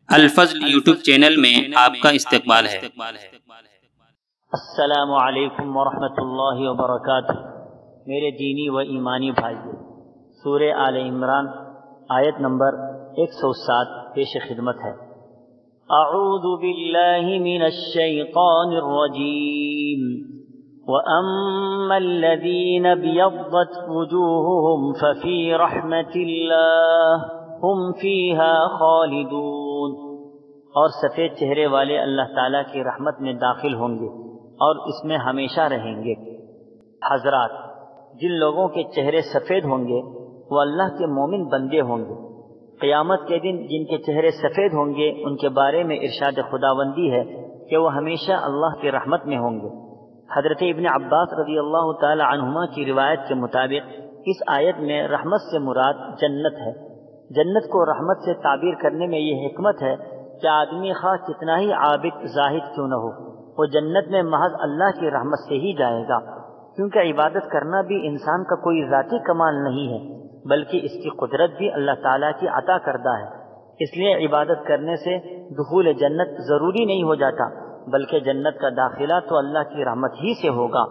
الفضل YouTube channel میں آپ کا استقبال ہے۔ السلام علیکم ورحمۃ اللہ وبرکاتہ۔ میرے دینی و ایمانی بھائیو، سورہ آل عمران آیت نمبر 107 پیش خدمت ہے۔ اعوذ باللہ من الشیطان الرجیم وَأَمَّا الَّذِينَ ابْيَضَّتْ وُجُوهُهُمْ فَفِي رَحْمَةِ اللَّهِ ہم فیہا خالدون، اور سفید چہرے والے اللہ تعالیٰ کی رحمت میں داخل ہوں گے اور اس میں ہمیشہ رہیں گے۔ حضرات، جن لوگوں کے چہرے سفید ہوں گے وہ اللہ کے مومن بندے ہوں گے۔ قیامت کے دن جن کے چہرے سفید ہوں گے ان کے بارے میں ارشاد خداوندی ہے کہ وہ ہمیشہ اللہ کی رحمت میں ہوں گے۔ حضرت ابن عباس رضی اللہ تعالی عنہما کی روایت کے مطابق اس آیت میں رحمت سے مراد جنت ہے۔ جنت کو رحمت سے تعبیر کرنے میں یہ حکمت ہے کہ آدمی خواہ کتنا ہی عابد زاہد کیوں نہ ہو، وہ جنت میں محض اللہ کی رحمت سے ہی جائے گا، کیونکہ عبادت کرنا بھی انسان کا کوئی ذاتی کمال نہیں ہے بلکہ اس کی قدرت بھی اللہ تعالیٰ کی عطا کردہ ہے۔ اس لیے عبادت کرنے سے دخول جنت ضروری نہیں ہو جاتا، بلکہ جنت کا داخلہ تو اللہ کی رحمت ہی سے ہوگا۔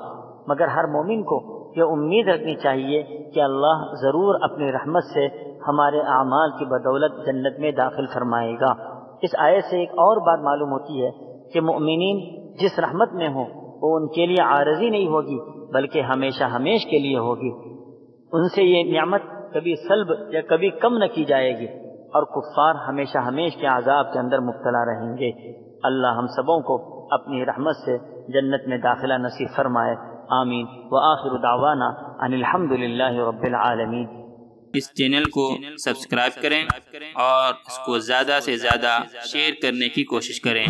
مگر ہر مومن کو یہ امید رکھنی چاہیے کہ اللہ ضرور اپنی رحمت سے ہمارے اعمال کی بدولت جنت میں داخل فرمائے گا۔ اس آیت سے ایک اور بات معلوم ہوتی ہے کہ مؤمنین جس رحمت میں ہوں وہ ان کے لیے عارضی نہیں ہوگی بلکہ ہمیشہ ہمیش کے لیے ہوگی۔ ان سے یہ نعمت کبھی سلب یا کبھی کم نہ کی جائے گی، اور کفار ہمیشہ ہمیش کے عذاب کے اندر مبتلا رہیں گے۔ اللہ ہم سبوں کو اپنی رحمت سے جنت میں داخلہ نصیب فرمائے، آمین۔ وآخر دعوانا ان الحمد للہ رب العالمین۔ اس چینل کو سبسکرائب کریں اور اس کو زیادہ سے زیادہ شیئر کرنے کی کوشش کریں۔